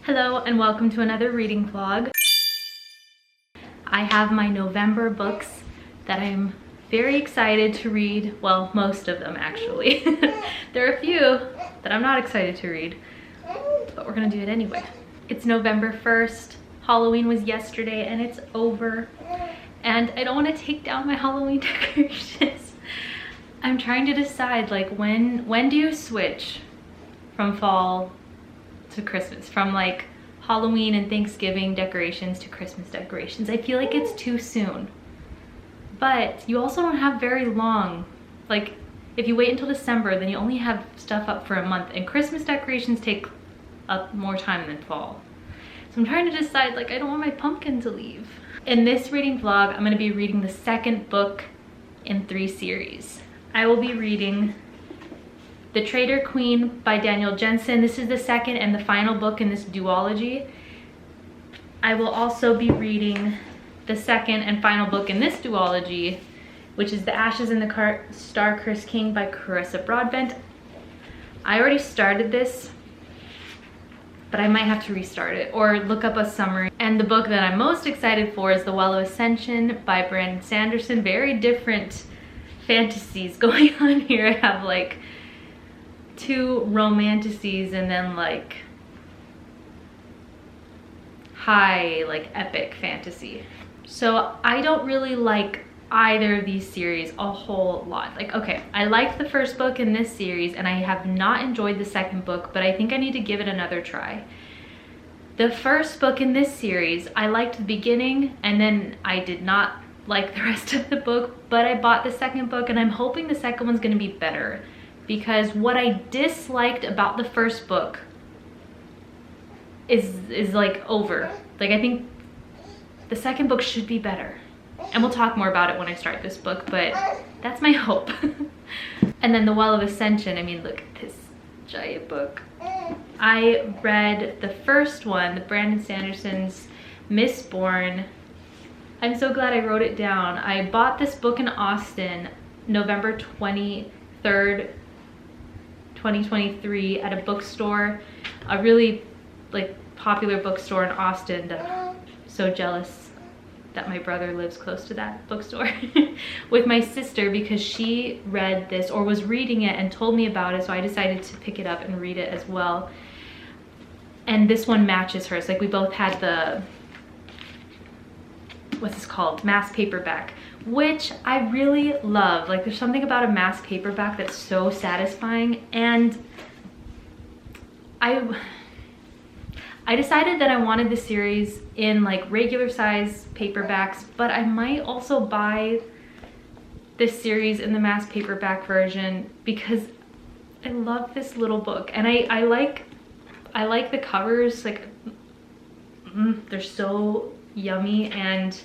Hello and welcome to another reading vlog. I have my November books that I'm very excited to read. Well, most of them actually. There are a few that I'm not excited to read, but we're gonna do it anyway. It's November 1st. Halloween was yesterday and it's over. And I don't want to take down my Halloween decorations. I'm trying to decide, like, when do you switch from fall to Christmas, from like Halloween and Thanksgiving decorations to Christmas decorations? I feel like it's too soon, but you also don't have very long. Like, if you wait until December, then you only have stuff up for a month, and Christmas decorations take up more time than fall. So I'm trying to decide, like, I don't want my pumpkin to leave. In this reading vlog, I'm going to be reading the second book in 3 series. I will be reading The Traitor Queen by Daniel Jensen. This is the second and the final book in this duology. I will also be reading the second and final book in this duology, which is The Ashes in the Star-Cursed King by Carissa Broadbent. I already started this, but I might have to restart it or look up a summary. And the book that I'm most excited for is The Well of Ascension by Brandon Sanderson. Very different fantasies going on here. I have like 2 romanticities and then like high, like epic fantasy. So I don't really like either of these series a whole lot. Like, okay, I liked the first book in this series and I have not enjoyed the second book, but I think I need to give it another try. The first book in this series, I liked the beginning and then I did not like the rest of the book, but I bought the second book and I'm hoping the second one's gonna be better, because what I disliked about the first book is like over. Like, I think the second book should be better. And we'll talk more about it when I start this book, but that's my hope. And then The Well of Ascension, I mean, look at this giant book. I read the first one, the Brandon Sanderson's Mistborn. I'm so glad I wrote it down. I bought this book in Austin, November 23rd, 2023 at a bookstore, a really like popular bookstore in Austin. I'm so jealous that my brother lives close to that bookstore. With my sister, because she read this or was reading it and told me about it, so I decided to pick it up and read it as well. And this one matches hers. Like, we both had the, what's this called, mass paperback, which I really love. Like, there's something about a mass paperback that's so satisfying. And I decided that I wanted the series in like regular size paperbacks, but I might also buy this series in the mass paperback version because I love this little book. And I like the covers, like they're so yummy. And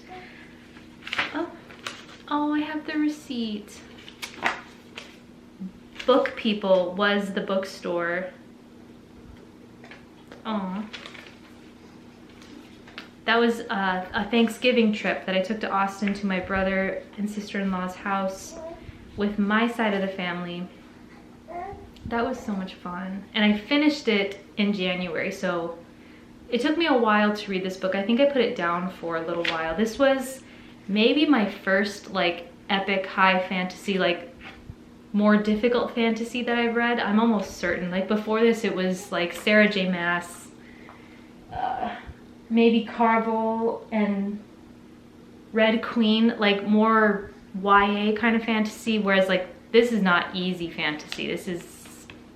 oh, I have the receipt. Book People was the bookstore. Oh, that was a Thanksgiving trip that I took to Austin to my brother and sister-in-law's house with my side of the family. That was so much fun. And I finished it in January, so it took me a while to read this book. I think I put it down for a little while. This was maybe my first like epic high fantasy, like more difficult fantasy that I've read. I'm almost certain. Like, before this it was like Sarah J. Maas, maybe Carvel and Red Queen, like more YA kind of fantasy, whereas like this is not easy fantasy. This is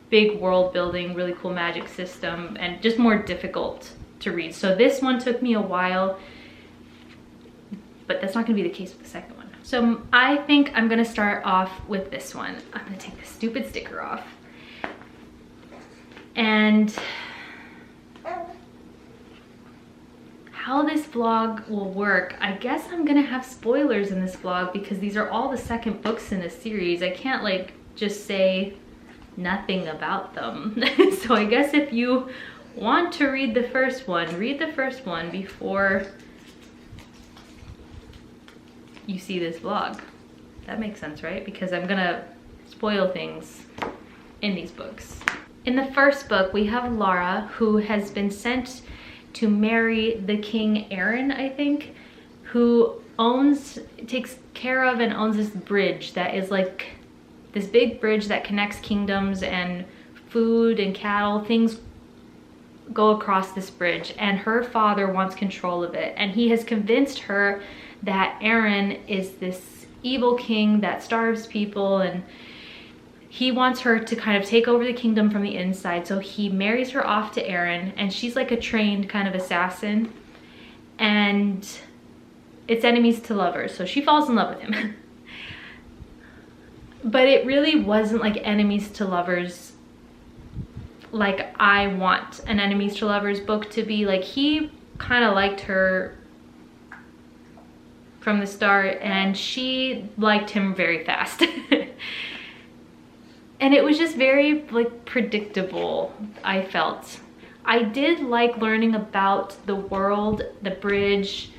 big world building, really cool magic system, and just more difficult to read. So this one took me a while, but that's not gonna be the case with the second one. So I think I'm gonna start off with this one. I'm gonna take the stupid sticker off. And how this vlog will work, I guess I'm gonna have spoilers in this vlog because these are all the second books in the series. I can't like just say nothing about them. So I guess if you want to read the first one before you see this vlog. That makes sense, right? Because I'm gonna spoil things in these books. In the first book, we have Lara, who has been sent to marry the King Aaron, I think, who takes care of and owns this bridge that is like this big bridge that connects kingdoms, and food and cattle, things go across this bridge, and her father wants control of it. And he has convinced her that Aaron is this evil king that starves people, and he wants her to kind of take over the kingdom from the inside. So he marries her off to Aaron, and she's like a trained kind of assassin, and it's enemies to lovers. So she falls in love with him. But it really wasn't like enemies to lovers like I want an enemies to lovers book to be. Like, he kind of liked her from the start, and she liked him very fast. And it was just very like predictable, I felt. I did like learning about the world, the bridge,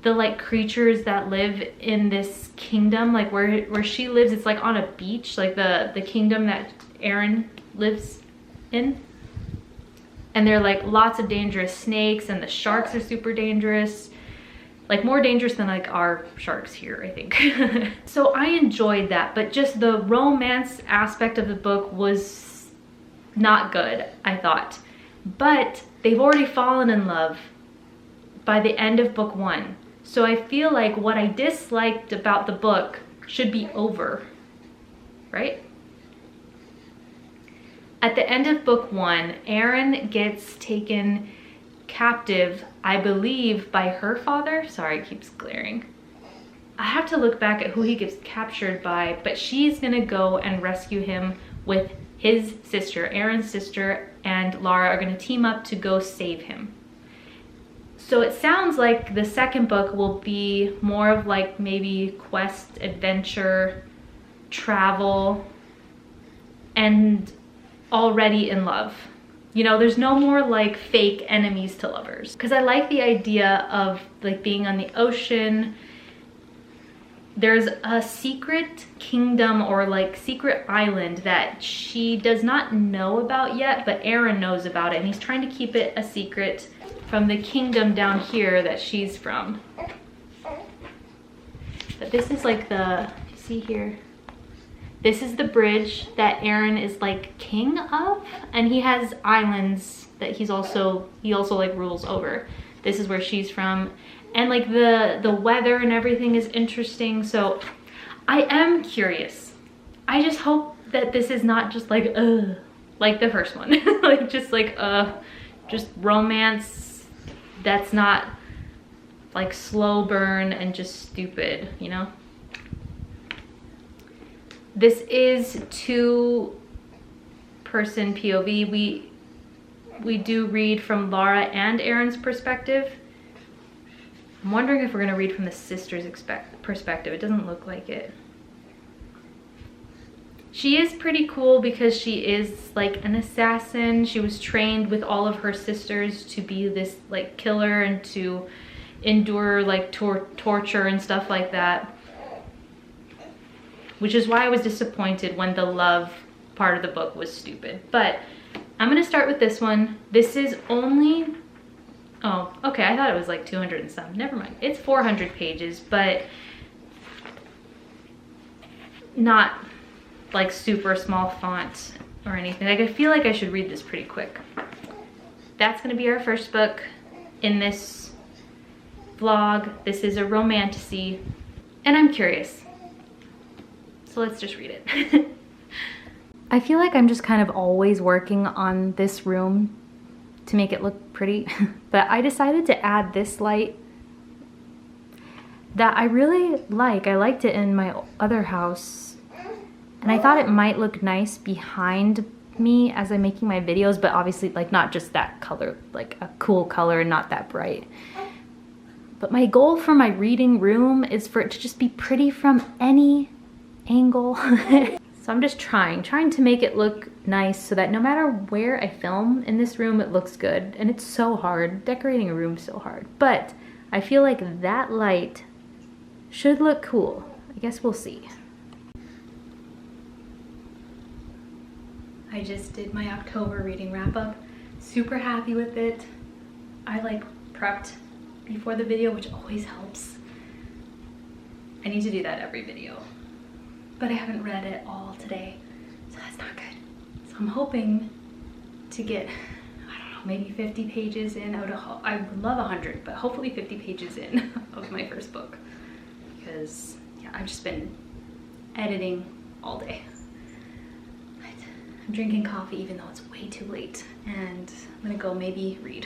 the like creatures that live in this kingdom. Like where she lives, it's like on a beach, like the kingdom that Aaron lives in. And there are like lots of dangerous snakes, and the sharks are super dangerous. Like more dangerous than like our sharks here, I think. So I enjoyed that, but just the romance aspect of the book was not good, I thought. But they've already fallen in love by the end of book 1. So I feel like what I disliked about the book should be over, right? At the end of book 1, Aaron gets taken captive, I believe, by her father. Sorry, it keeps glaring. I have to look back at who he gets captured by, but she's gonna go and rescue him with his sister. Aaron's sister and Lara are gonna team up to go save him. So it sounds like the second book will be more of like maybe quest, adventure, travel, and already in love. You know, there's no more like fake enemies to lovers. Because I like the idea of like being on the ocean. There's a secret kingdom or like secret island that she does not know about yet, but Aaron knows about it, and he's trying to keep it a secret from the kingdom down here that she's from. But this is like the, you see here, this is the bridge that Aaron is like king of, and he has islands that he also like rules over. This is where she's from, and like the weather and everything is interesting. So I am curious. I just hope that this is not just like like the first one. Like just romance that's not like slow burn and just stupid, you know? This is 2-person POV. We do read from Lara and Aaron's perspective. I'm wondering if we're gonna read from the sister's perspective. It doesn't look like it. She is pretty cool because she is like an assassin. She was trained with all of her sisters to be this like killer and to endure like torture and stuff like that. Which is why I was disappointed when the love part of the book was stupid. But I'm gonna start with this one. This is only, oh, okay, I thought it was like 200 and some. Never mind. It's 400 pages, but not like super small font or anything. Like, I feel like I should read this pretty quick. That's gonna be our first book in this vlog. This is a romantasy, and I'm curious. So let's just read it. I feel like I'm just kind of always working on this room to make it look pretty, but I decided to add this light that I really like. I liked it in my other house, and I thought it might look nice behind me as I'm making my videos, but obviously like not just that color, like a cool color and not that bright. But my goal for my reading room is for it to just be pretty from any angle. So I'm just trying to make it look nice so that no matter where I film in this room, it looks good. And it's so hard. Decorating a room is so hard. But I feel like that light should look cool. I guess we'll see. I I just did my October reading wrap up. Super happy with it. I like prepped before the video, which always helps. I need to do that every video. But I haven't read it all today, so that's not good. So I'm hoping to get, I don't know, maybe 50 pages in out of, I would love 100, but hopefully 50 pages in of my first book. Because yeah, I've just been editing all day. But I'm drinking coffee even though it's way too late, and I'm gonna go maybe read.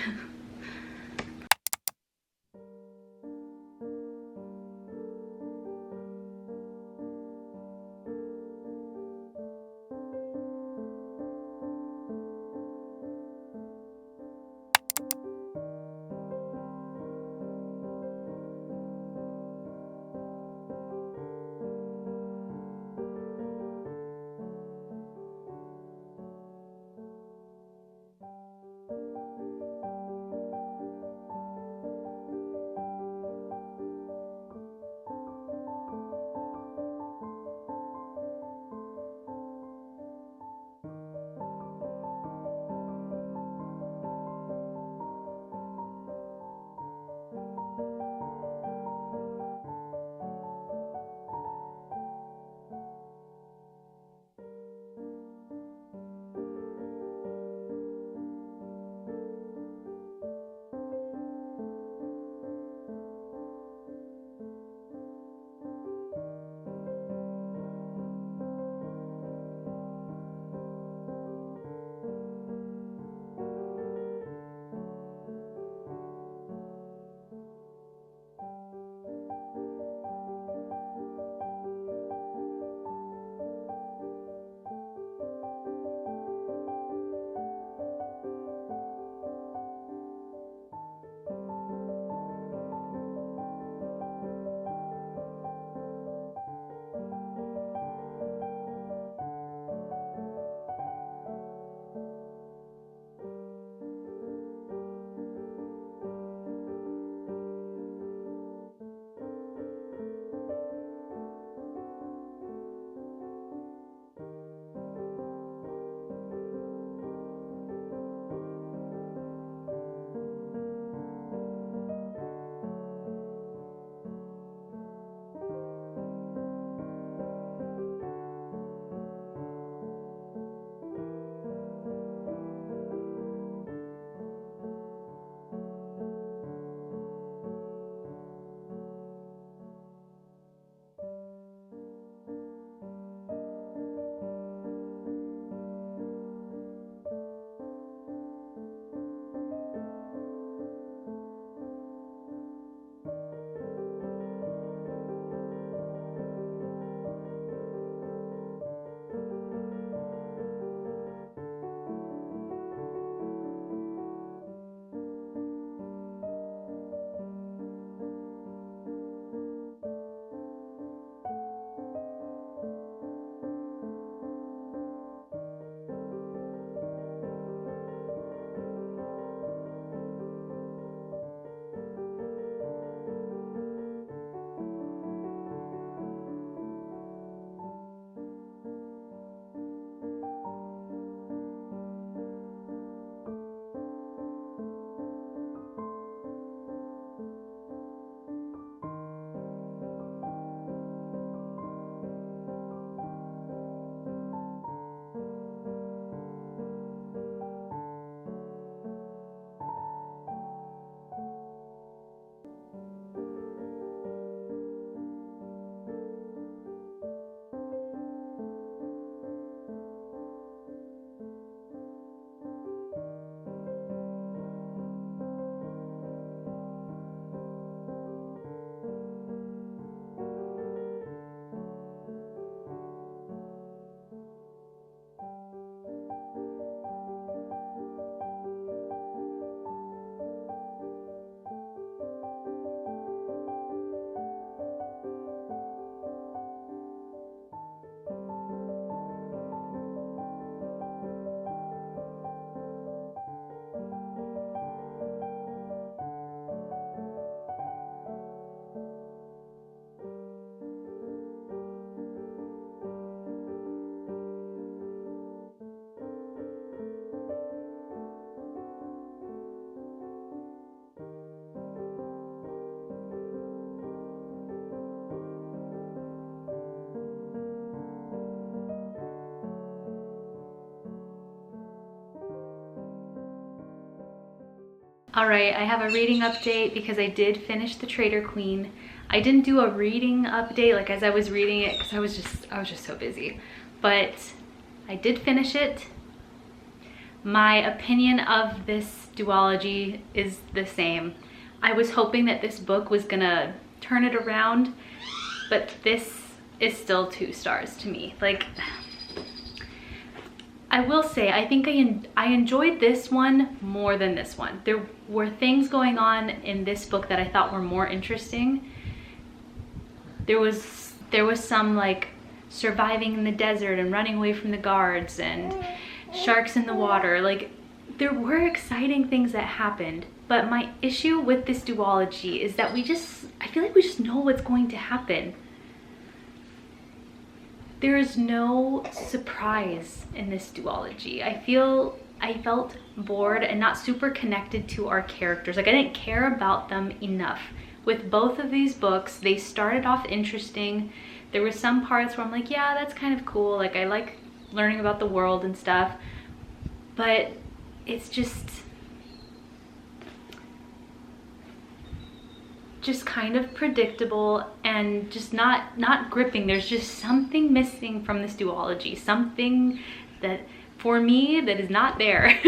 All right, I have a reading update because I did finish The Traitor Queen. I didn't do a reading update like as I was reading it because I was just so busy. But I did finish it. My opinion of this duology is the same. I was hoping that this book was gonna turn it around, but this is still 2 stars to me. Like, I will say, I think I enjoyed this one more than this one. There were things going on in this book that I thought were more interesting. There was some like surviving in the desert and running away from the guards and sharks in the water. Like, there were exciting things that happened. But my issue with this duology is that I feel like we just know what's going to happen. There is no surprise in this duology. I felt bored and not super connected to our characters. Like, I didn't care about them enough. With both of these books, they started off interesting. There were some parts where I'm like, yeah, that's kind of cool. Like, I like learning about the world and stuff. But it's just kind of predictable and just not gripping. There's just something missing from this duology, something that for me that is not there.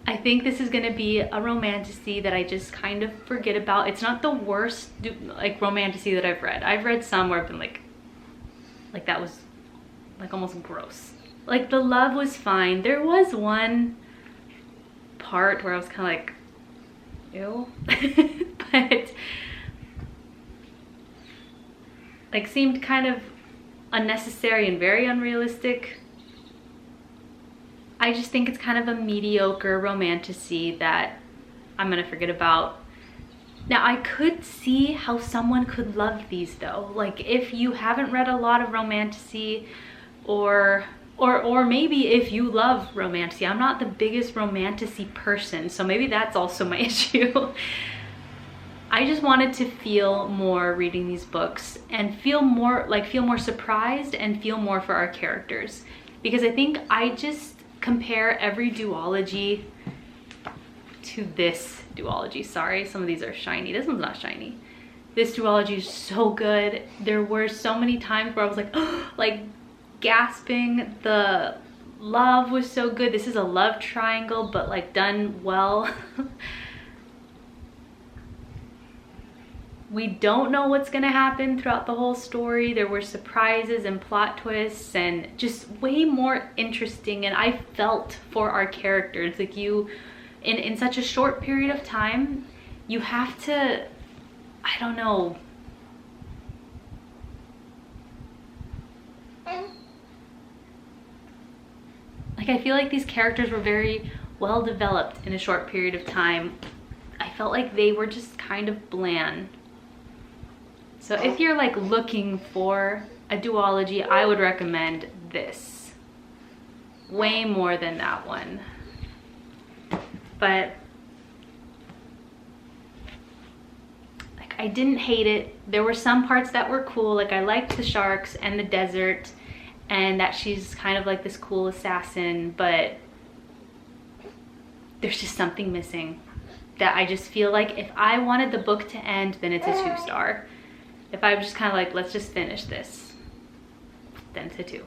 I think this is gonna be a romantasy that I just kind of forget about. It's not the worst like romantasy that I've read. I've read some where I've been like that was like almost gross. Like, the love was fine. There was one part where I was kind of like, ew. But like seemed kind of unnecessary and very unrealistic. I just think it's kind of a mediocre romantasy that I'm gonna forget about. Now, I could see how someone could love these though. Like, if you haven't read a lot of romantasy, or maybe if you love romantasy. I'm not the biggest romantasy person, so maybe that's also my issue. I just wanted to feel more reading these books and feel more surprised and feel more for our characters. Because I think I just compare every duology to this duology. Sorry, some of these are shiny. This one's not shiny. This duology is so good. There were so many times where I was like, like gasping. The love was so good. This is a love triangle, but like done well. We don't know what's gonna happen throughout the whole story. There were surprises and plot twists and just way more interesting, and I felt for our characters. Like, you, in such a short period of time, you have to, I don't know, like, I feel like these characters were very well developed in a short period of time. I felt like they were just kind of bland. So if you're like looking for a duology, I would recommend this way more than that one. But like, I didn't hate it. There were some parts that were cool. Like, I liked the sharks and the desert and that she's kind of like this cool assassin, but there's just something missing that I just feel like if I wanted the book to end, then it's a 2-star. If I was just kind of like, let's just finish this, then it's a 2.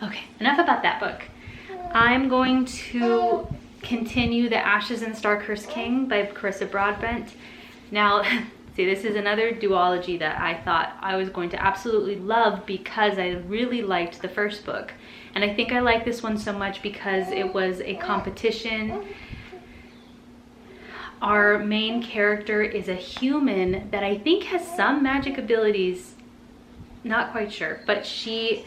Okay, enough about that book. I'm going to continue The Ashes and Star-Cursed King by Carissa Broadbent. Now, see, this is another duology that I thought I was going to absolutely love because I really liked the first book. And I think I like this one so much because it was a competition. Our main character is a human that I think has some magic abilities, not quite sure, but she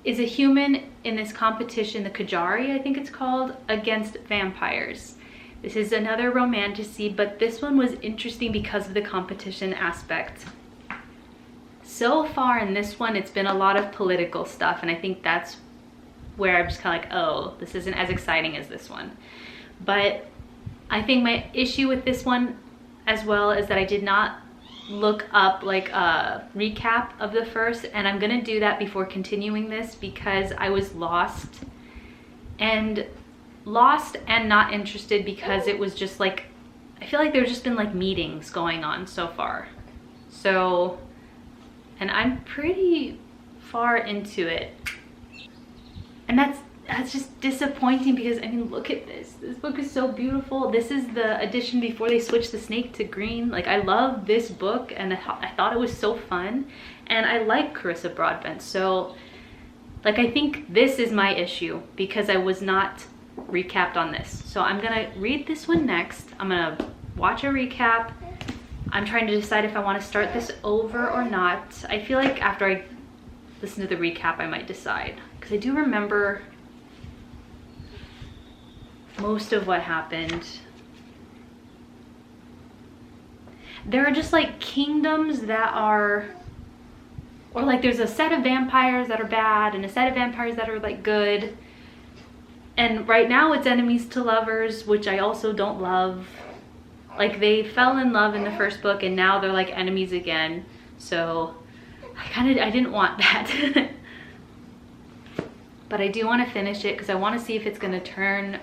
is a human in this competition, the Kajari, I think it's called, against vampires. This is another romantasy, but this one was interesting because of the competition aspect. So far in this one, it's been a lot of political stuff, and I think that's where I'm just kind of like, oh, this isn't as exciting as this one. But I think my issue with this one as well is that I did not look up like a recap of the first, and I'm gonna do that before continuing this because I was lost and lost and not interested because it was just like, I feel like there's just been like meetings going on so far. So, and I'm pretty far into it. And that's just disappointing because, I mean, look at this. This book is so beautiful. This is the edition before they switched the snake to green. Like, I love this book, and I thought it was so fun. And I like Carissa Broadbent. So, like, I think this is my issue because I was not recapped on this. So I'm gonna read this one next. I'm gonna watch a recap. I'm trying to decide if I want to start this over or not. I feel like after I listen to the recap, I might decide. Because I do remember most of what happened. There are just like kingdoms that are, or like there's a set of vampires that are bad and a set of vampires that are like good. And right now it's enemies to lovers, which I also don't love. Like, they fell in love in the first book and now they're like enemies again. So I didn't want that. But I do want to finish it because I want to see if it's going to turn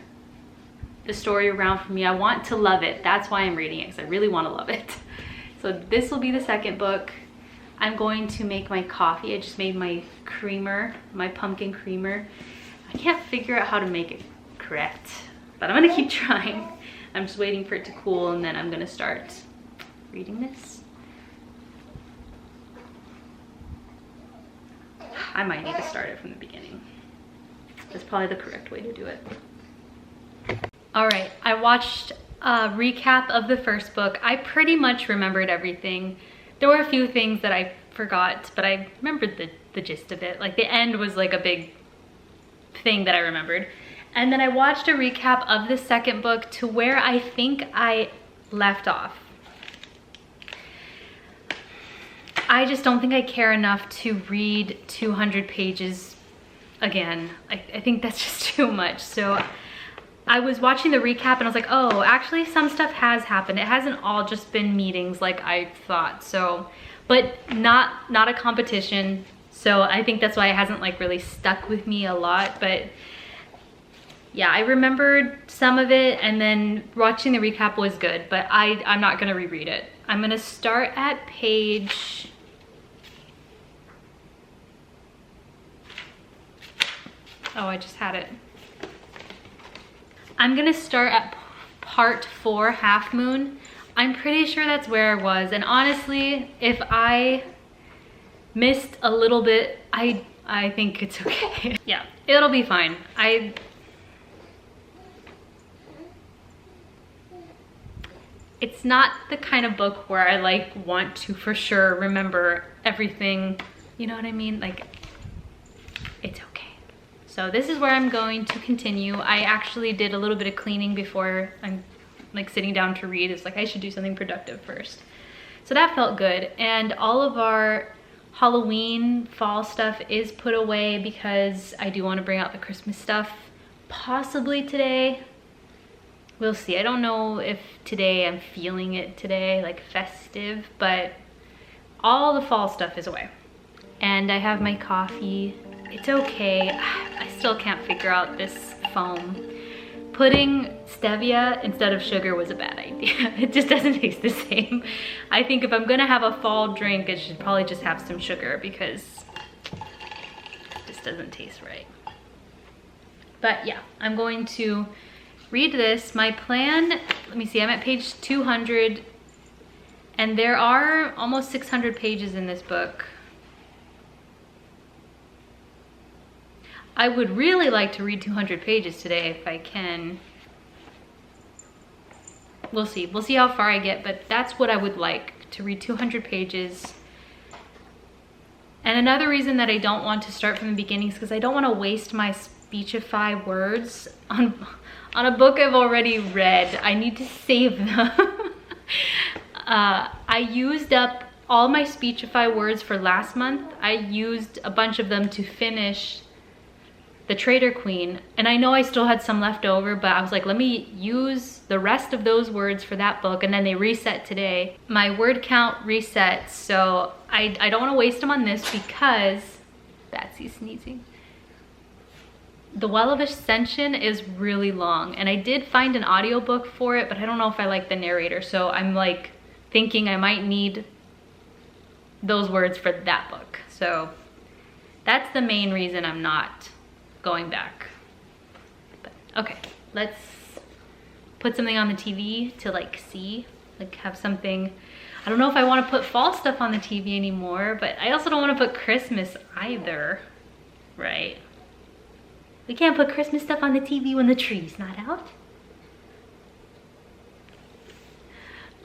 the story around for me. I want to love it. That's why I'm reading it, because I really want to love it. So this will be the second book. I'm going to make my coffee. I just made my creamer, my pumpkin creamer. I can't figure out how to make it correct, but I'm gonna keep trying. I'm just waiting for it to cool and then I'm gonna start reading this. I might need to start it from the beginning. That's probably the correct way to do it. All right, I watched a recap of the first book. I pretty much remembered everything. There were a few things that I forgot, but I remembered the gist of it. Like, the end was like a big thing that I remembered. And then I watched a recap of the second book to where I think I left off. I just don't think I care enough to read 200 pages again. I think that's just too much. So I was watching the recap and I was like, oh, actually some stuff has happened. It hasn't all just been meetings like I thought. So, but not a competition. So I think that's why it hasn't like really stuck with me a lot. But yeah, I remembered some of it, and then watching the recap was good, but I'm not gonna reread it. I'm gonna start at page... Oh, I just had it. I'm gonna start at part 4, Half Moon. I'm pretty sure that's where I was, and honestly, if I missed a little bit, I think it's okay. Yeah, it'll be fine. It's not the kind of book where I like want to for sure remember everything. You know what I mean? Like, it's okay. So this is where I'm going to continue. I actually did a little bit of cleaning before I'm like sitting down to read. It's like I should do something productive first. So that felt good. And all of our Halloween fall stuff is put away because I do want to bring out the Christmas stuff possibly today. We'll see. I don't know if today I'm feeling it today, like festive, but all the fall stuff is away. And I have my coffee. It's okay. I still can't figure out this foam. Putting stevia instead of sugar was a bad idea. It just doesn't taste the same. I think if I'm gonna have a fall drink, I should probably just have some sugar because this doesn't taste right. But yeah, I'm going to read this. My plan, let me see, I'm at page 200 and there are almost 600 pages in this book. I would really like to read 200 pages today if I can. We'll see. We'll see how far I get, but that's what I would like, to read 200 pages. And another reason that I don't want to start from the beginning is because I don't want to waste my speechify words on a book I've already read. I need to save them. I used up all my speechify words for last month. I used a bunch of them to finish The Traitor Queen, and I know I still had some left over, but I was like, let me use the rest of those words for that book, and then they reset today. My word count resets, so I don't want to waste them on this because Batsy's sneezing. The Well of Ascension is really long, and I did find an audiobook for it, but I don't know if I like the narrator, so I'm like thinking I might need those words for that book. So that's the main reason I'm not going back. But, okay, let's put something on the TV to like see, like have something. I don't know if I want to put fall stuff on the TV anymore, but I also don't want to put Christmas either, right? We can't put Christmas stuff on the TV when the tree's not out.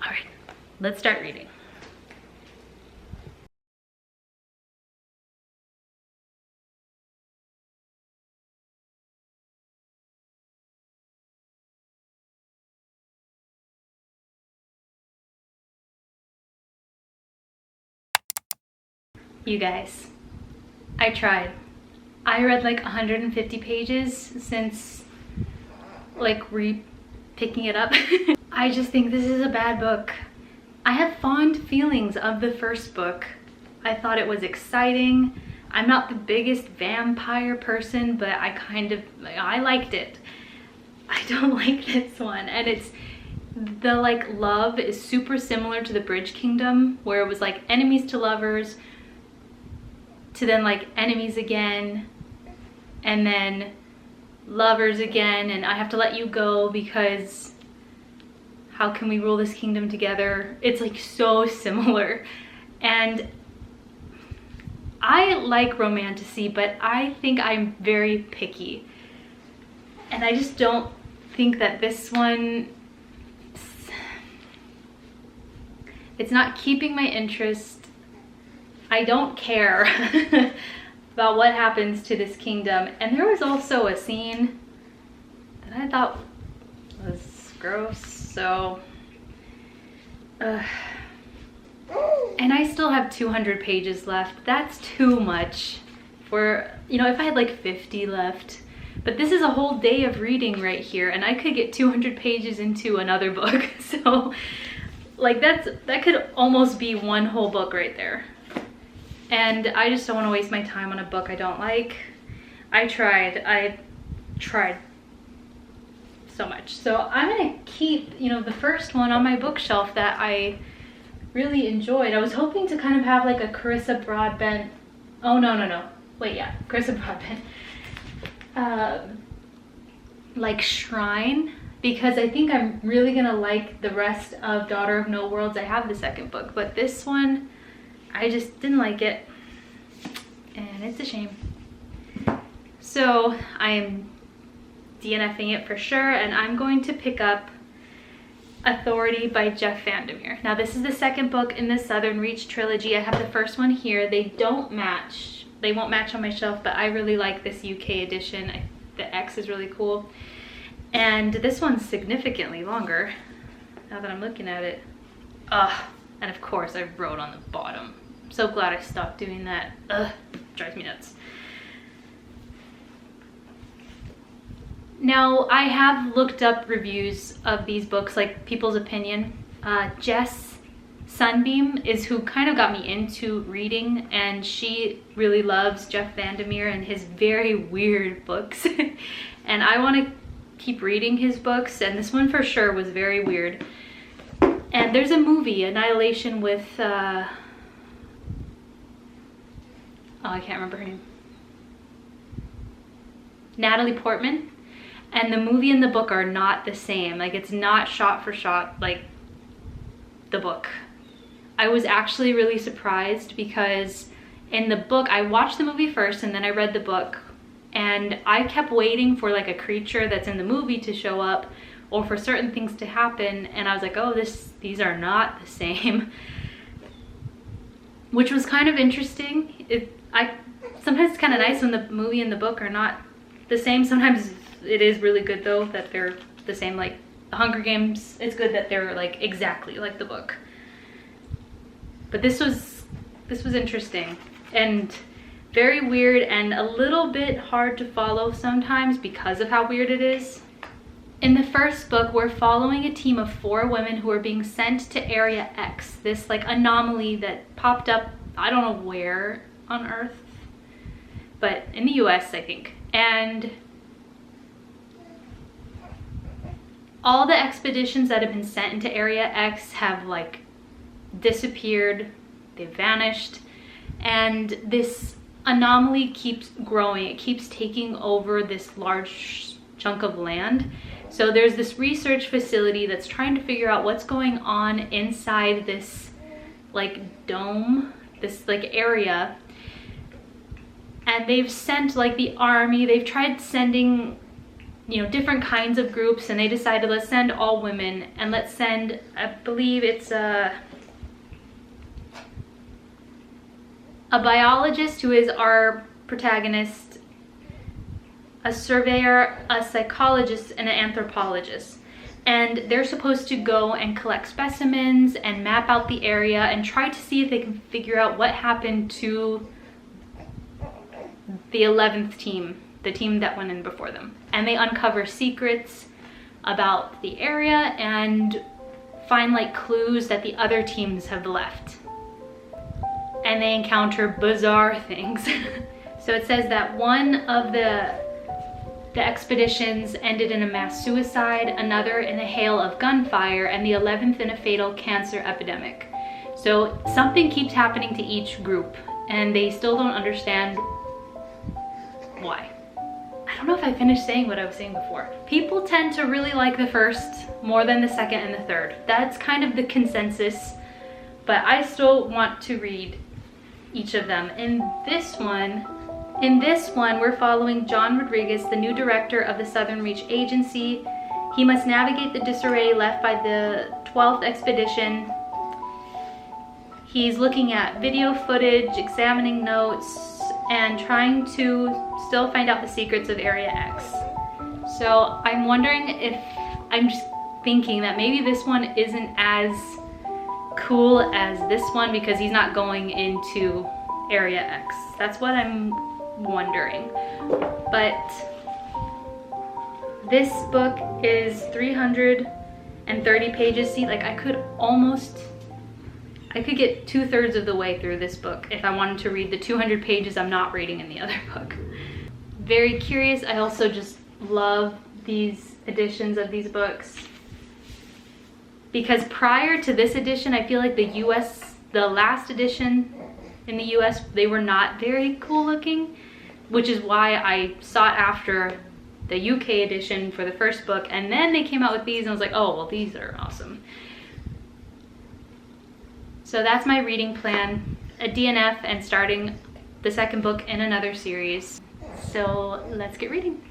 All right, let's start reading. You guys, I tried. I read like 150 pages since like picking it up. I just think this is a bad book. I have fond feelings of the first book. I thought it was exciting. I'm not the biggest vampire person, but I liked it. I don't like this one, and it's the like love is super similar to the Bridge Kingdom, where it was like enemies to lovers, to then like enemies again, and then lovers again, and I have to let you go because how can we rule this kingdom together? It's like so similar. And I like romantasy, but I think I'm very picky. And I just don't think that this one, it's not keeping my interest. I don't care about what happens to this kingdom. And there was also a scene that I thought was gross, so and I still have 200 pages left. That's too much for, you know, if I had like 50 left. But this is a whole day of reading right here, and I could get 200 pages into another book. So like that could almost be one whole book right there. And I just don't want to waste my time on a book I don't like. I tried so much. So I'm gonna keep, you know, the first one on my bookshelf that I really enjoyed. I was hoping to kind of have like a Carissa Broadbent, oh no, wait, yeah, Carissa Broadbent, like shrine, because I think I'm really gonna like the rest of Daughter of No Worlds. I have the second book, but this one, I just didn't like it, and it's a shame. So I'm DNFing it for sure, and I'm going to pick up Authority by Jeff Vandermeer. Now this is the second book in the Southern Reach trilogy. I have the first one here. They don't match. They won't match on my shelf, but I really like this UK edition. The X is really cool. And this one's significantly longer, now that I'm looking at it. And of course I wrote on the bottom. I'm so glad I stopped doing that. Drives me nuts. Now I have looked up reviews of these books, like people's opinion. Jess Sunbeam is who kind of got me into reading, and she really loves Jeff Vandermeer and his very weird books. And I want to keep reading his books, and this one for sure was very weird. And there's a movie, Annihilation, with oh, I can't remember her name, Natalie Portman, and the movie and the book are not the same. Like, it's not shot for shot like the book. I was actually really surprised because in the book, I watched the movie first and then I read the book, and I kept waiting for like a creature that's in the movie to show up or for certain things to happen, and I was like, oh, these are not the same. Which was kind of interesting. Sometimes it's kind of nice when the movie and the book are not the same. Sometimes it is really good though that they're the same. Like the Hunger Games, it's good that they're like exactly like the book. But this was interesting and very weird and a little bit hard to follow sometimes because of how weird it is. In the first book, we're following a team of 4 women who are being sent to Area X, this like anomaly that popped up, I don't know where on Earth, but in the US, I think. And all the expeditions that have been sent into Area X have like disappeared, they've vanished, and this anomaly keeps growing. It keeps taking over this large chunk of land. So there's this research facility that's trying to figure out what's going on inside this like dome, this like area. And they've sent like the army, they've tried sending, you know, different kinds of groups, and they decided, let's send all women, and let's send, I believe it's a biologist who is our protagonist, a surveyor, a psychologist, and an anthropologist. And they're supposed to go and collect specimens and map out the area and try to see if they can figure out what happened to the 11th team, the team that went in before them. And they uncover secrets about the area and find like clues that the other teams have left. And they encounter bizarre things. So it says that one of the expeditions ended in a mass suicide, another in a hail of gunfire, and the 11th in a fatal cancer epidemic. So something keeps happening to each group, and they still don't understand why. I don't know if I finished saying what I was saying before. People tend to really like the first more than the second and the third. That's kind of the consensus, but I still want to read each of them. In this one, we're following John Rodriguez, the new director of the Southern Reach Agency. He must navigate the disarray left by the 12th expedition. He's looking at video footage, examining notes, and trying to still find out the secrets of Area X. So I'm wondering if, I'm just thinking that maybe this one isn't as cool as this one because he's not going into Area X. That's what I'm wondering. But this book is 330 pages. See, like I could get 2/3 of the way through this book if I wanted to read the 200 pages I'm not reading in the other book. Very curious. I also just love these editions of these books because prior to this edition, I feel like the last edition in the US, they were not very cool looking, which is why I sought after the UK edition for the first book, and then they came out with these and I was like, oh, well, these are awesome. So that's my reading plan, a DNF and starting the second book in another series. So let's get reading.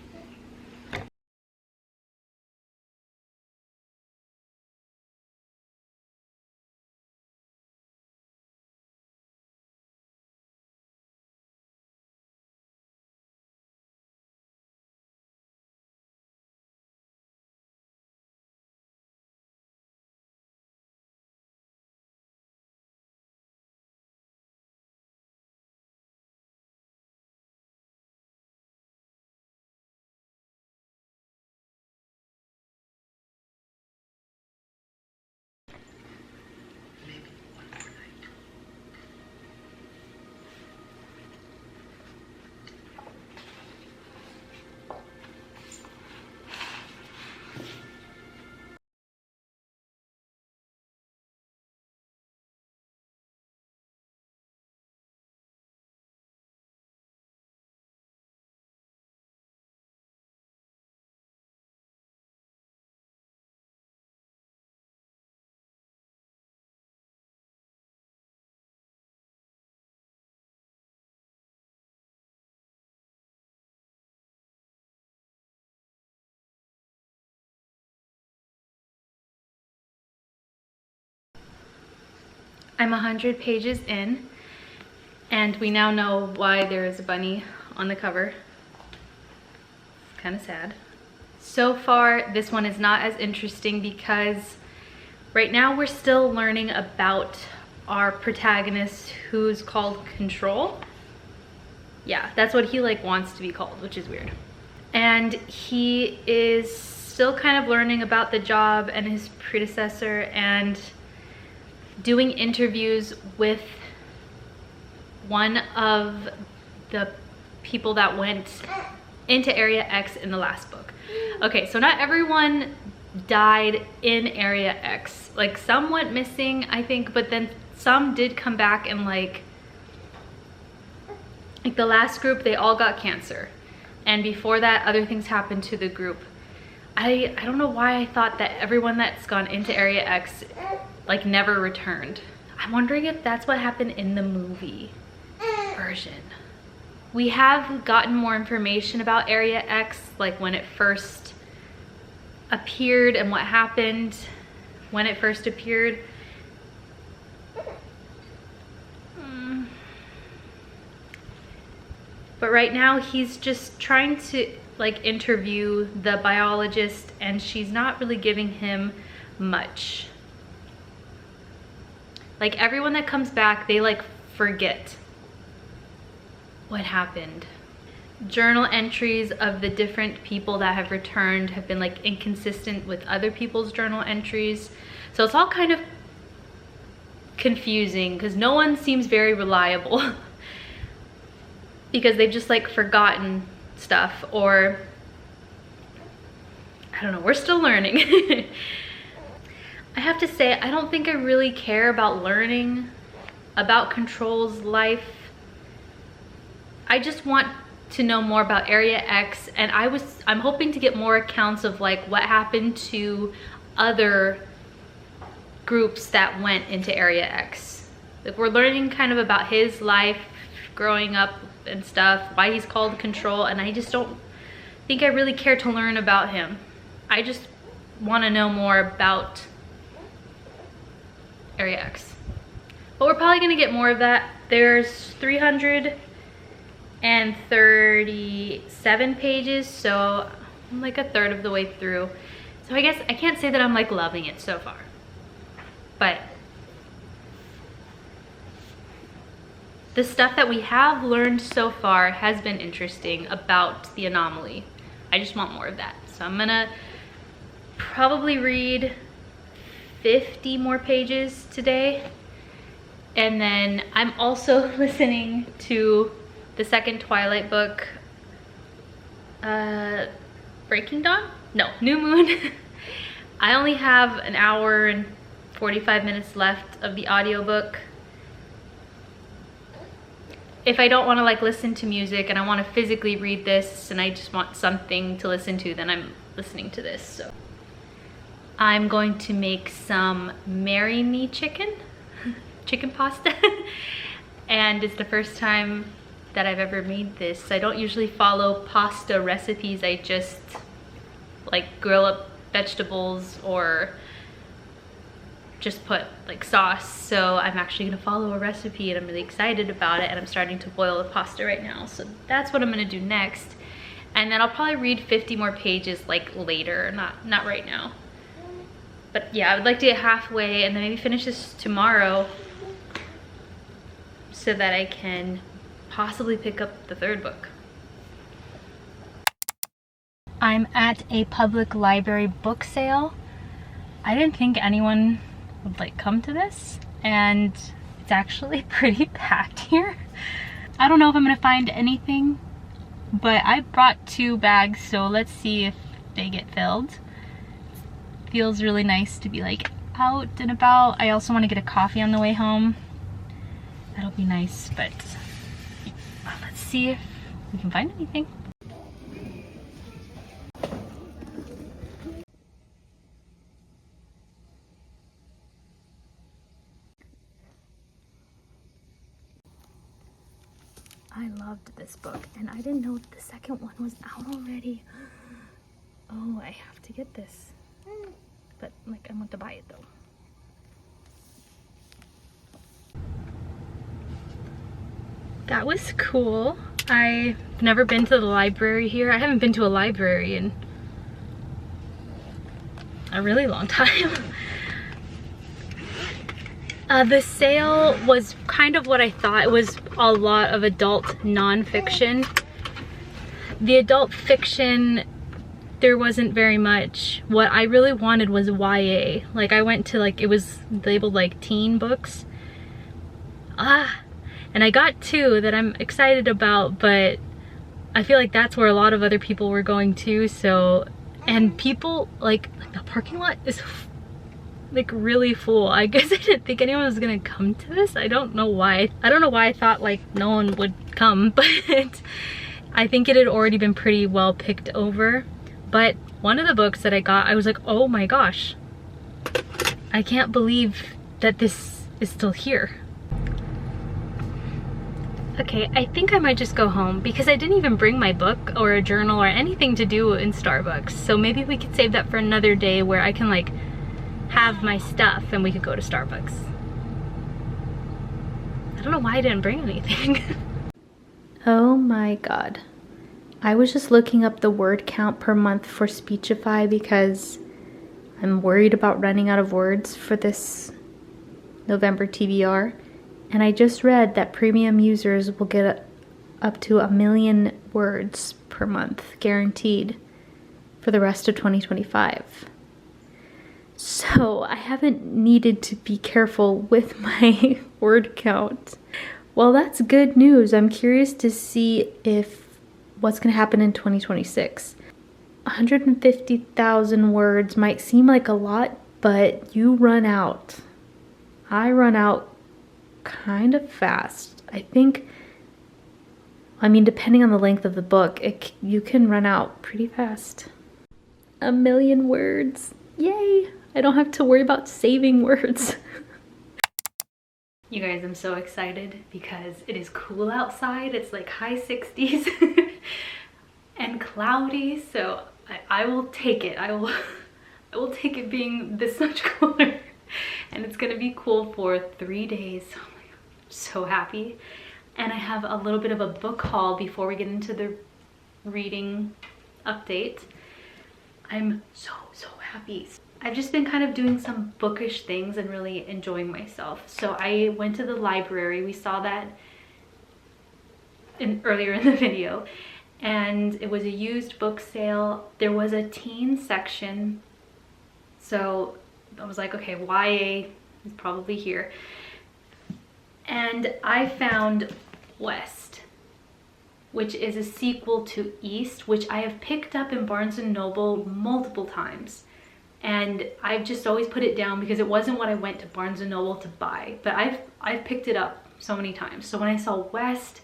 I'm 100 pages in, and we now know why there is a bunny on the cover. It's kind of sad. So far, this one is not as interesting because right now we're still learning about our protagonist who's called Control. Yeah, that's what he like wants to be called, which is weird. And he is still kind of learning about the job and his predecessor and doing interviews with one of the people that went into Area X in the last book. Okay, so not everyone died in Area X. Like some went missing, I think, but then some did come back, and like the last group, they all got cancer. And before that, other things happened to the group. I don't know why I thought that everyone that's gone into Area X like never returned. I'm wondering if that's what happened in the movie version. We have gotten more information about Area X, like when it first appeared and what happened when it first appeared. But right now he's just trying to like interview the biologist, and she's not really giving him much. Like everyone that comes back, they like forget what happened. Journal entries of the different people that have returned have been like inconsistent with other people's journal entries. So it's all kind of confusing because no one seems very reliable because they've just like forgotten stuff, or I don't know, we're still learning. I have to say, I don't think I really care about learning about Control's life. I just want to know more about Area X, and I'm hoping to get more accounts of like what happened to other groups that went into Area X. Like we're learning kind of about his life growing up and stuff, why he's called Control, and I just don't think I really care to learn about him. I just want to know more about Area X. But we're probably going to get more of that. There's 337 pages, so I'm like a third of the way through. So I guess I can't say that I'm like loving it so far. But the stuff that we have learned so far has been interesting about the anomaly. I just want more of that. So I'm gonna probably read 50 more pages today. And then I'm also listening to the second Twilight book, Breaking Dawn? No, New Moon. I only have an hour and 45 minutes left of the audiobook. If I don't want to like listen to music and I want to physically read this and I just want something to listen to, then I'm listening to this. So I'm going to make some Marry Me chicken pasta. And it's the first time that I've ever made this. I don't usually follow pasta recipes. I just like grill up vegetables or just put like sauce. So I'm actually gonna follow a recipe and I'm really excited about it, and I'm starting to boil the pasta right now. So that's what I'm gonna do next. And then I'll probably read 50 more pages like later, not right now. But yeah, I would like to get halfway and then maybe finish this tomorrow so that I can possibly pick up the third book. I'm at a public library book sale. I didn't think anyone would like come to this, and it's actually pretty packed here. I don't know if I'm gonna find anything, but I brought 2 bags, so let's see if they get filled. Feels really nice to be like out and about. I also want to get a coffee on the way home. That'll be nice, but let's see if we can find anything. I loved this book, and I didn't know the second one was out already. Oh, I have to get this. But like, I want to buy it though. That was cool. I've never been to the library here. I haven't been to a library in a really long time. The sale was kind of what I thought. It was a lot of adult nonfiction. The adult fiction, there wasn't very much. What I really wanted was YA. Like I went to like, it was labeled like teen books. And I got 2 that I'm excited about, but I feel like that's where a lot of other people were going to, so and people, like the parking lot is like really full. I guess I didn't think anyone was gonna come to this. I don't know why. I don't know why I thought like no one would come, but I think it had already been pretty well picked over. But one of the books that I got, I was like, oh my gosh, I can't believe that this is still here. Okay, I think I might just go home because I didn't even bring my book or a journal or anything to do in Starbucks. So maybe we could save that for another day where I can like have my stuff and we could go to Starbucks. I don't know why I didn't bring anything. Oh my god. I was just looking up the word count per month for Speechify because I'm worried about running out of words for this November TBR. And I just read that premium users will get up to 1 million words per month, guaranteed, for the rest of 2025. So I haven't needed to be careful with my word count. Well, that's good news. I'm curious to see what's going to happen in 2026. 150,000 words might seem like a lot, but you run out. I run out kind of fast. I think, I mean, depending on the length of the book, you can run out pretty fast. 1 million words. Yay! I don't have to worry about saving words. You guys, I'm so excited because it is cool outside. It's like high 60s and cloudy, so I will take it. I will take it being this much cooler. And it's gonna be cool for 3 days. Oh my god, I'm so happy. And I have a little bit of a book haul before we get into the reading update. I'm so happy. I've just been kind of doing some bookish things and really enjoying myself. So I went to the library. We saw that earlier in the video. And it was a used book sale. There was a teen section. So I was like, okay, YA is probably here. And I found West, which is a sequel to East, which I have picked up in Barnes & Noble multiple times. And I've just always put it down because it wasn't what I went to Barnes & Noble to buy. But I've picked it up so many times. So when I saw West,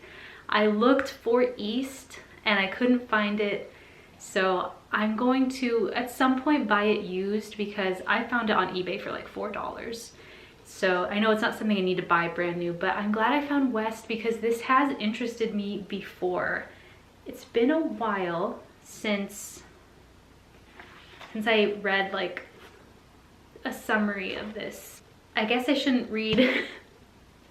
I looked for East and I couldn't find it. So I'm going to, at some point, buy it used because I found it on eBay for like $4. So I know it's not something I need to buy brand new, but I'm glad I found West because this has interested me before. It's been a while since I read like a summary of this. I guess I shouldn't read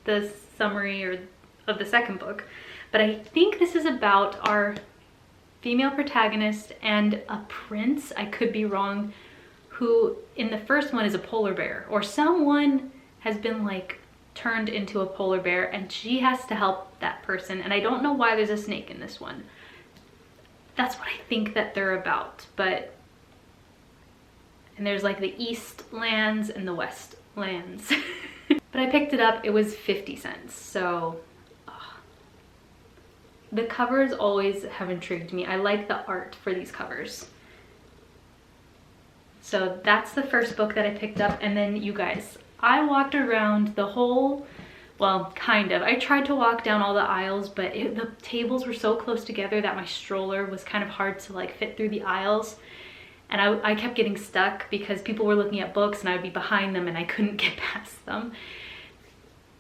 the summary of the second book, but I think this is about our female protagonist and a prince, I could be wrong, who in the first one is a polar bear, or someone has been like turned into a polar bear and she has to help that person. And I don't know why there's a snake in this one. That's what I think that they're about. And there's like the East lands and the West lands. But I picked it up, it was 50 cents. So the covers always have intrigued me. I like the art for these covers. So that's the first book that I picked up. And then you guys, I walked around the whole, well, kind of. I tried to walk down all the aisles, but the tables were so close together that my stroller was kind of hard to like fit through the aisles. And I kept getting stuck because people were looking at books and I would be behind them and I couldn't get past them.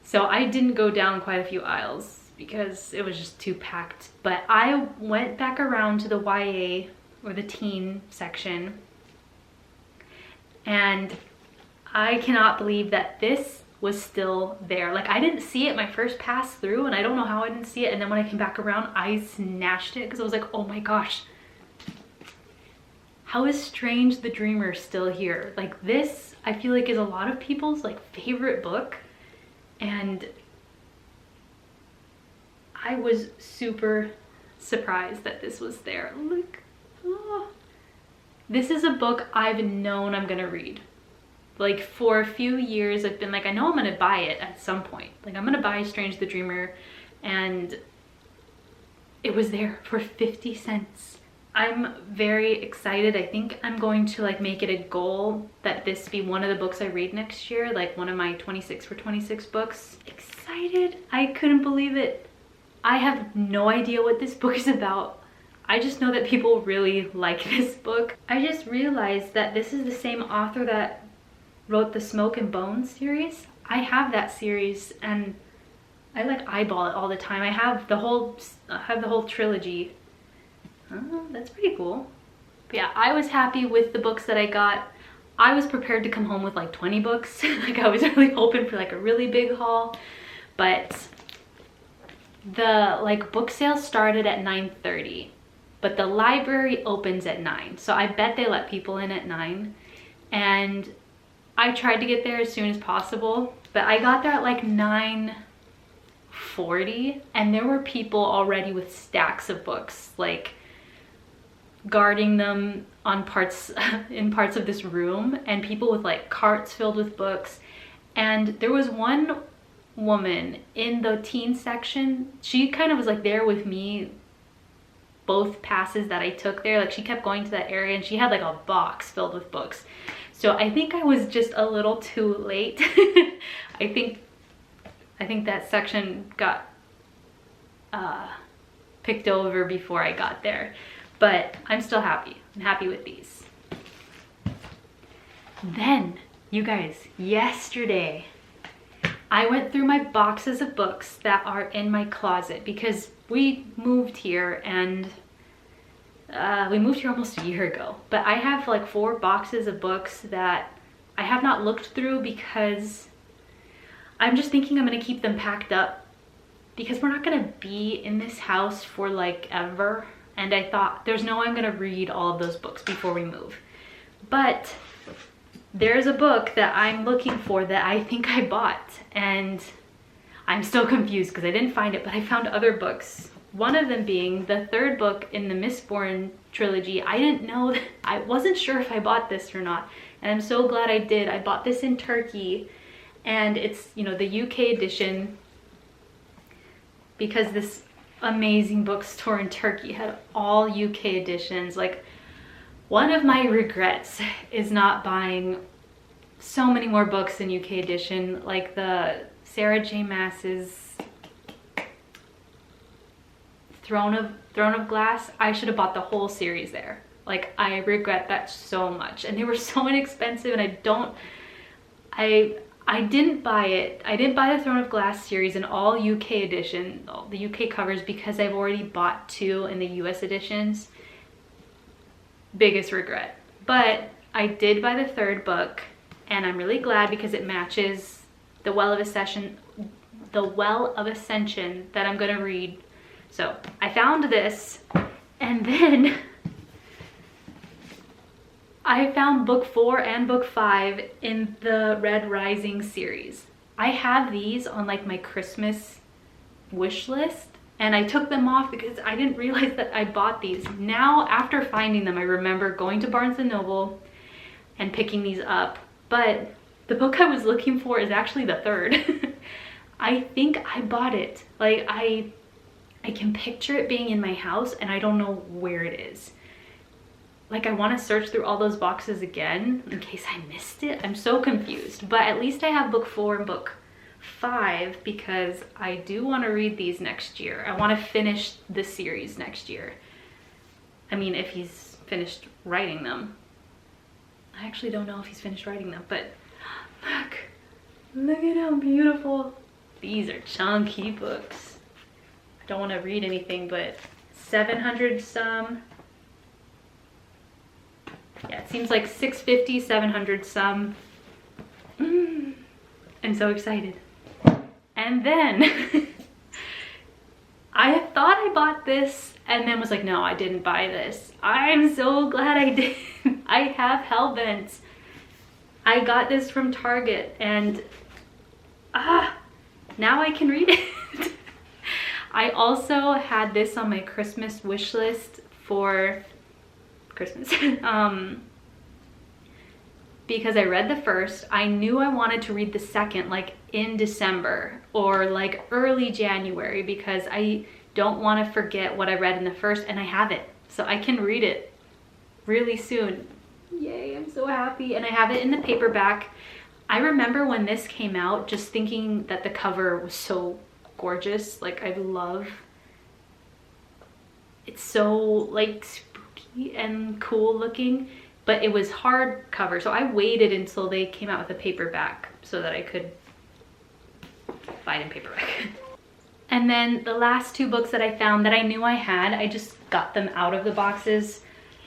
So I didn't go down quite a few aisles because it was just too packed. But I went back around to the YA or the teen section, and I cannot believe that this was still there. Like, I didn't see it my first pass through, and I don't know how I didn't see it. And then when I came back around, I snatched it because I was like, oh my gosh, how is Strange the Dreamer still here? Like, this, I feel like, is a lot of people's like favorite book, and I was super surprised that this was there. Look, oh. This is a book I've known I'm gonna read. Like, for a few years I've been like, I know I'm gonna buy it at some point. Like, I'm gonna buy Strange the Dreamer, and it was there for 50 cents. I'm very excited. I think I'm going to like make it a goal that this be one of the books I read next year, like one of my 26 for 26 books. Excited. I couldn't believe it. I have no idea what this book is about. I just know that people really like this book. I just realized that this is the same author that wrote the Smoke and Bones series. I have that series and I like eyeball it all the time. I have the whole trilogy. Oh, that's pretty cool. But yeah, I was happy with the books that I got. I was prepared to come home with like 20 books. Like I was really hoping for like a really big haul, but the like book sale started at 9:30, but the library opens at 9. So I bet they let people in at 9. And I tried to get there as soon as possible, but I got there at like 9:40 and there were people already with stacks of books, like guarding them on parts in parts of this room, and people with like carts filled with books. And there was one woman in the teen section. She kind of was like there with me both passes that I took there. Like she kept going to that area and she had like a box filled with books. So I think I was just a little too late. I think that section got picked over before I got there, but I'm still happy. I'm happy with these. Then, you guys, yesterday, I went through my boxes of books that are in my closet because we moved here and we moved here almost a year ago. But I have like 4 boxes of books that I have not looked through because I'm just thinking I'm gonna keep them packed up because we're not gonna be in this house for like ever. And I thought there's no way I'm gonna read all of those books before we move. But there's a book that I'm looking for that I think I bought, and I'm still confused because I didn't find it, but I found other books. One of them being the 3rd book in the Mistborn trilogy. I didn't know, I wasn't sure if I bought this or not, and I'm so glad I did. I bought this in Turkey, and it's, you know, the UK edition, because this amazing bookstore in Turkey had all UK editions. Like, one of my regrets is not buying so many more books in UK edition, like the Sarah J. Maas's Throne of Glass. I should have bought the whole series there. Like, I regret that so much. And they were so inexpensive, and I didn't buy it. I didn't buy the Throne of Glass series in all UK edition, all the UK covers, because I've already bought 2 in the US editions. Biggest regret. But I did buy the 3rd book, and I'm really glad because it matches the Well of Ascension that I'm gonna read. So I found this, and then I found book 4 and book 5 in the Red Rising series. I have these on like my Christmas wish list, and I took them off because I didn't realize that I bought these. Now, after finding them, I remember going to Barnes & Noble and picking these up. But the book I was looking for is actually the 3rd. I think I bought it. Like, I can picture it being in my house, and I don't know where it is. Like, I want to search through all those boxes again in case I missed it. I'm so confused. But at least I have book 4 and book 5 because I do want to read these next year. I want to finish the series next year. I mean, if he's finished writing them. I actually don't know if he's finished writing them, but look at how beautiful. These are chunky books. I don't want to read anything, but 700 some. Yeah, it seems like 650, 700 some. I'm so excited. And then I thought I bought this and then was like, no, I didn't buy this. I'm so glad I did. I have Hellbent. I got this from Target, and now I can read it. I also had this on my Christmas wish list for Christmas. Because I read the 1st. I knew I wanted to read the 2nd like in December or like early January because I don't want to forget what I read in the 1st, and I have it. so I can read it really soon. Yay, I'm so happy. And I have it in the paperback. I remember when this came out just thinking that the cover was so gorgeous. Like, I love, it's so like spooky and cool looking, but it was hardcover, so I waited until they came out with a paperback so that I could buy it in paperback. And then the last two books that I found that I knew I had, I just got them out of the boxes,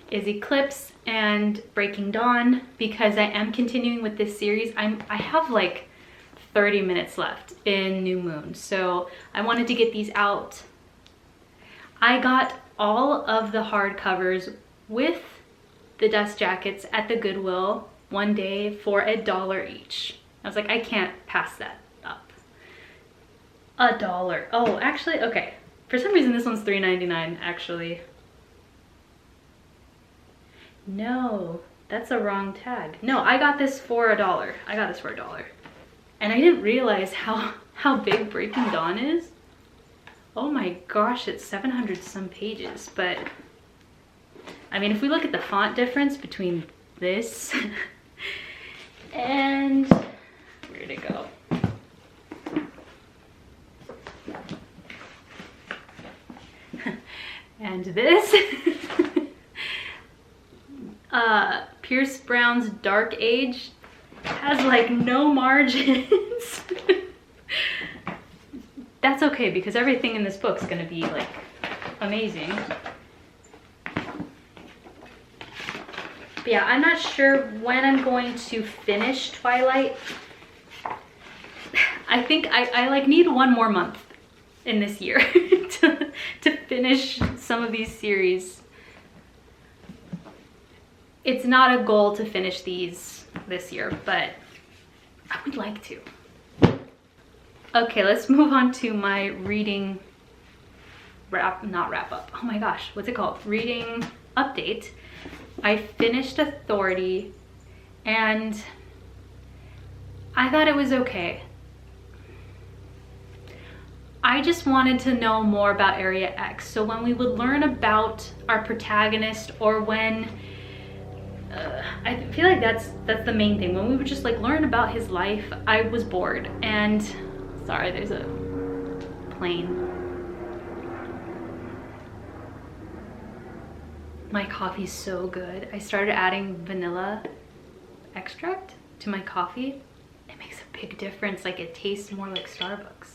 is Eclipse and Breaking Dawn, because I am continuing with this series. I have like 30 minutes left in New Moon, so I wanted to get these out. I got all of the hardcovers with the dust jackets at the Goodwill one day for $1 each. I was like, I can't pass that up. $1. Oh, actually, okay. For some reason, this one's $3.99, actually. No, that's a wrong tag. No, I got this for $1. I got this for $1. And I didn't realize how big Breaking Dawn is. Oh my gosh, it's 700 some pages, but I mean, if we look at the font difference between this and, where'd it go? And this, Pierce Brown's Dark Age has like no margins. That's okay, because everything in this book is gonna be like amazing. But yeah, I'm not sure when I'm going to finish Twilight. I think I like need one more month in this year to finish some of these series. It's not a goal to finish these this year, but I would like to. Okay, let's move on to my reading not wrap up. Oh my gosh, what's it called? Reading update. I finished Authority and I thought it was okay. I just wanted to know more about Area X. So when we would learn about our protagonist, or when I feel like that's the main thing. When we would just like learn about his life, I was bored. And sorry, there's a plane. My coffee's so good. I started adding vanilla extract to my coffee. It makes a big difference. Like, it tastes more like Starbucks.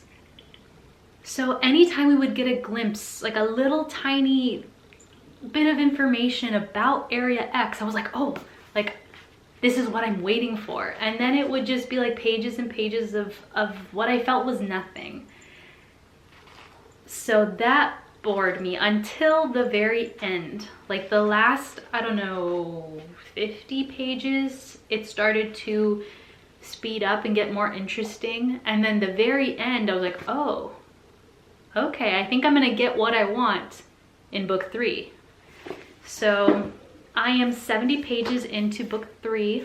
So anytime we would get a glimpse, like a little tiny bit of information about Area X, I was like, oh, like this is what I'm waiting for. And then it would just be like pages and pages of what I felt was nothing. So that bored me until the very end. Like the last, I don't know, 50 pages, it started to speed up and get more interesting. And then the very end, I was like, oh, okay, I think I'm gonna get what I want in book 3. So I am 70 pages into book 3.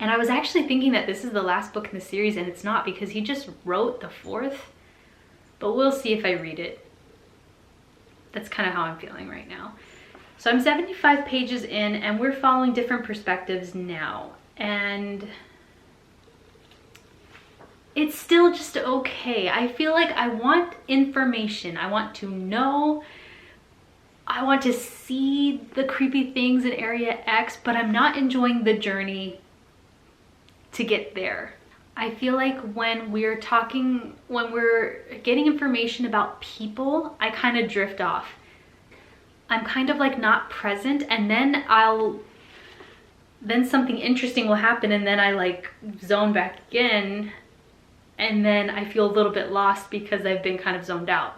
And I was actually thinking that this is the last book in the series, and it's not, because he just wrote the 4th. But we'll see if I read it. That's kind of how I'm feeling right now. So I'm 75 pages in, and we're following different perspectives now. And it's still just okay. I feel like I want information. I want to know. I want to see the creepy things in Area X, but I'm not enjoying the journey to get there. I feel like when we're getting information about people, I kind of drift off. I'm kind of like not present, and then something interesting will happen, and then I like zone back in, and then I feel a little bit lost because I've been kind of zoned out.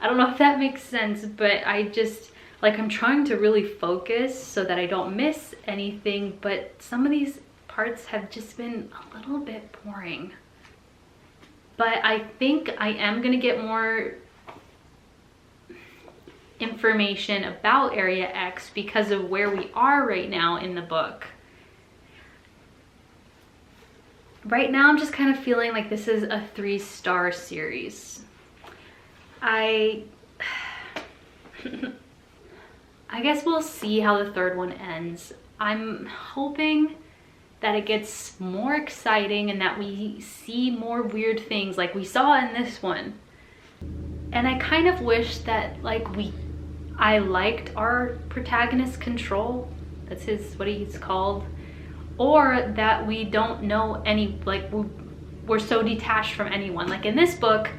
I don't know if that makes sense, but I just, like, I'm trying to really focus so that I don't miss anything, but some of these parts have just been a little bit boring. But I think I am gonna get more information about Area X because of where we are right now in the book. Right now I'm just kind of feeling like this is a 3-star series. I guess we'll see how the third one ends. I'm hoping that it gets more exciting and that we see more weird things like we saw in this one. And I kind of wish that I liked our protagonist Control. That's what he's called. Or that we don't know any, like we're so detached from anyone. Like in this book,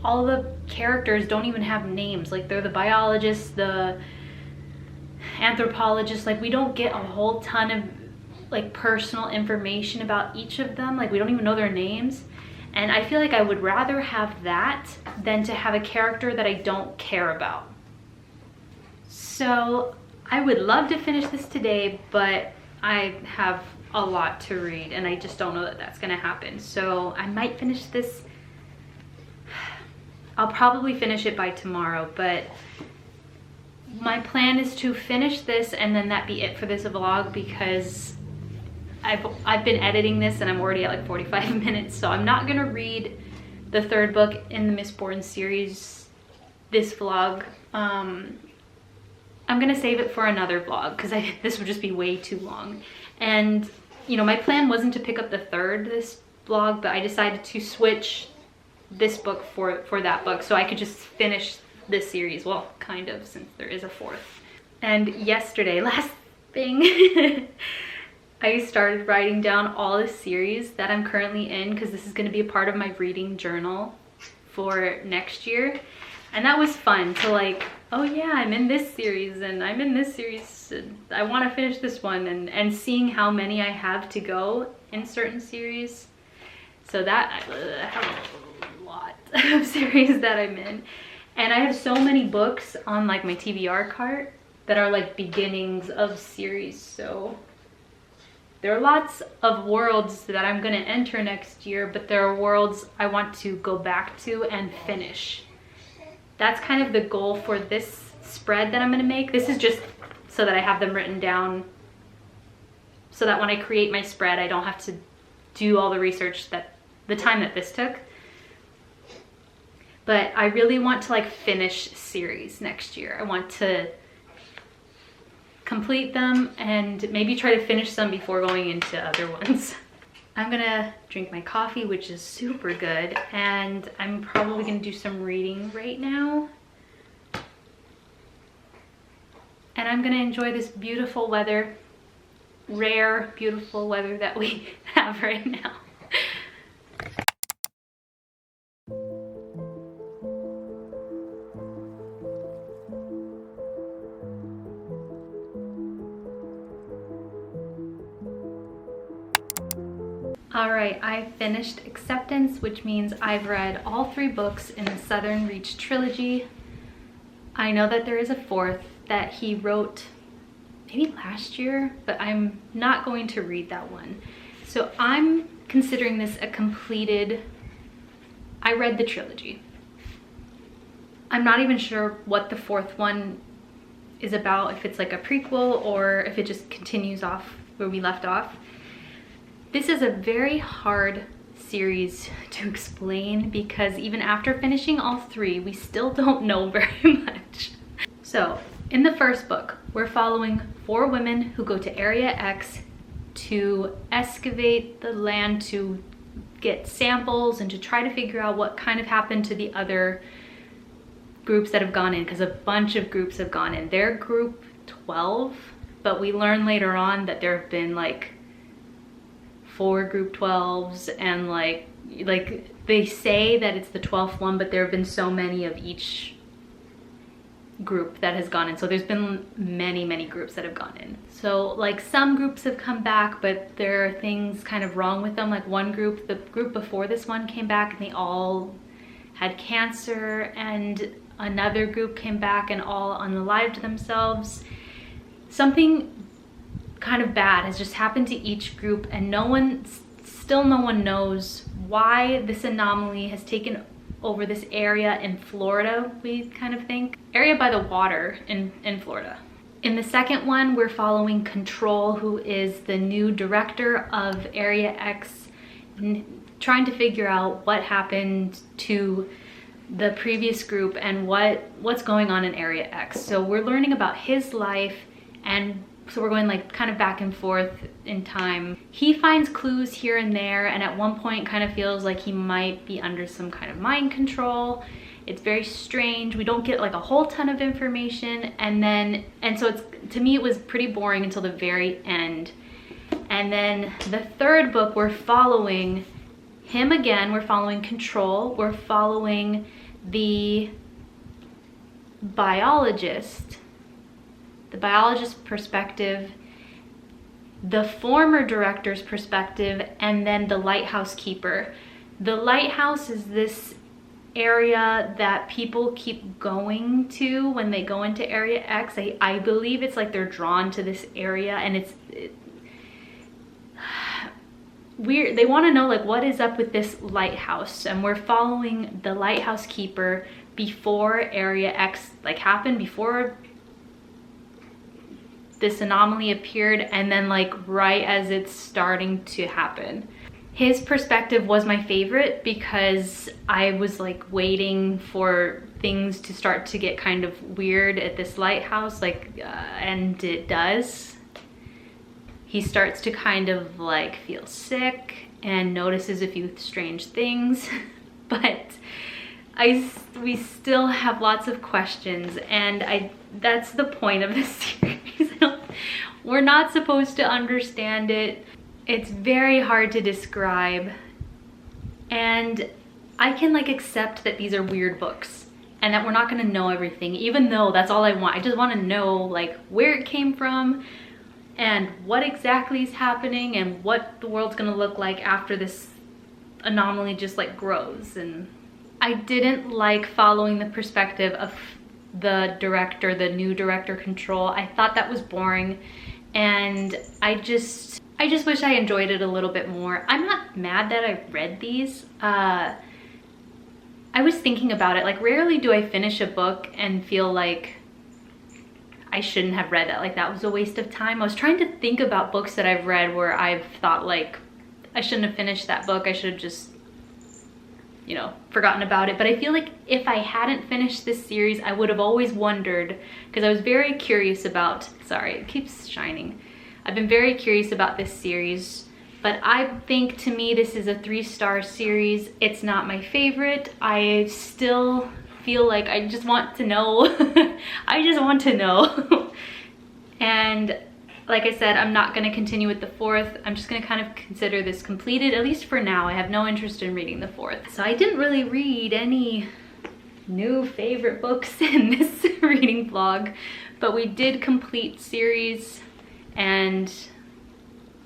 all the characters don't even have names. Like they're the biologist, the anthropologist. Like we don't get a whole ton of like personal information about each of them. Like we don't even know their names. And I feel like I would rather have that than to have a character that I don't care about. So I would love to finish this today, but I have a lot to read and I just don't know that that's gonna happen. So I might finish this. I'll probably finish it by tomorrow, but my plan is to finish this and then that be it for this vlog, because I've been editing this and I'm already at like 45 minutes, so I'm not gonna read the third book in the Mistborn series this vlog. I'm gonna save it for another vlog because this would just be way too long. And you know, my plan wasn't to pick up the third this vlog, but I decided to switch this book for that book so I could just finish this series. Well, kind of, since there is a fourth. And yesterday, last thing, I started writing down all the series that I'm currently in, because this is going to be a part of my reading journal for next year. And that was fun to like, oh yeah, I'm in this series and I'm in this series and I want to finish this one, and seeing how many I have to go in certain series. So that I have a lot of series that I'm in, and I have so many books on like my TBR cart that are like beginnings of series. So there are lots of worlds that I'm gonna enter next year, but there are worlds I want to go back to and finish. That's kind of the goal for this spread that I'm gonna make. This is just so that I have them written down, so that when I create my spread, I don't have to do all the research the time that this took. But I really want to like finish series next year. I want to complete them and maybe try to finish some before going into other ones. I'm gonna drink my coffee, which is super good, and I'm probably gonna do some reading right now. And I'm gonna enjoy this beautiful weather, rare, beautiful weather that we have right now. All right, I finished Acceptance, which means I've read all 3 books in the Southern Reach trilogy. I know that there is a fourth that he wrote maybe last year, but I'm not going to read that one. So I'm considering this a completed, I read the trilogy. I'm not even sure what the fourth one is about, if it's like a prequel or if it just continues off where we left off. This is a very hard series to explain because even after finishing all 3, we still don't know very much. So in the first book, we're following 4 women who go to Area X to excavate the land, to get samples and to try to figure out what kind of happened to the other groups that have gone in, because a bunch of groups have gone in. They're group 12, but we learn later on that there have been like 4 group 12s, and like they say that it's the 12th one, but there have been so many of each group that has gone in. So there's been many groups that have gone in. So like some groups have come back, but there are things kind of wrong with them. Like one group, the group before this one, came back and they all had cancer, and another group came back and all unalived themselves. Something kind of bad has just happened to each group, and no one knows why this anomaly has taken over this area in Florida, we kind of think. Area by the water in Florida. In the second one, we're following Control, who is the new director of Area X, trying to figure out what happened to the previous group and what's going on in Area X. So we're learning about his life, and so we're going like kind of back and forth in time. He finds clues here and there, and at one point kind of feels like he might be under some kind of mind control. It's very strange. We don't get like a whole ton of information, and so to me it was pretty boring until the very end. And then the third book, we're following him again. We're following Control. We're following the biologist perspective, the former director's perspective, and then the lighthouse keeper. The lighthouse is this area that people keep going to when they go into Area X. I believe it's like they're drawn to this area, and it's weird. They want to know like what is up with this lighthouse, and we're following the lighthouse keeper before Area X like happened, before this anomaly appeared, and then like right as it's starting to happen. His perspective was my favorite because I was like waiting for things to start to get kind of weird at this lighthouse, and it does. He starts to kind of like feel sick and notices a few strange things, but we still have lots of questions, and that's the point of this series. We're not supposed to understand it. It's very hard to describe, and I can like accept that these are weird books and that we're not going to know everything, even though that's all I want. I just want to know like where it came from and what exactly is happening and what the world's going to look like after this anomaly just like grows. And I didn't like following the perspective of the director, the new director, Control. I thought that was boring, and I just wish I enjoyed it a little bit more. I'm not mad that I read these. I was thinking about it, like rarely do I finish a book and feel like I shouldn't have read that, like that was a waste of time. I was trying to think about books that I've read where I've thought like I shouldn't have finished that book, I should have just, you know, forgotten about it. But I feel like if I hadn't finished this series, I would have always wondered, because I was very curious about, sorry, it keeps shining. I've been very curious about this series, but I think to me this is a 3-star series. It's not my favorite. I still feel like I just want to know. I just want to know. And like I said, I'm not going to continue with the 4th. I'm just going to kind of consider this completed, at least for now. I have no interest in reading the 4th. So I didn't really read any new favorite books in this reading vlog, but we did complete series, and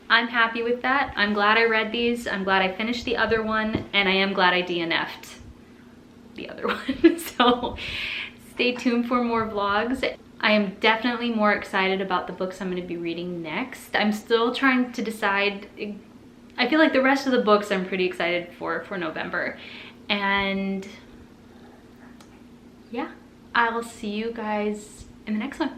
I'm happy with that. I'm glad I read these. I'm glad I finished the other one, and I am glad I DNF'd the other one. So stay tuned for more vlogs. I am definitely more excited about the books I'm going to be reading next. I'm still trying to decide. I feel like the rest of the books I'm pretty excited for November. And yeah, I will see you guys in the next one.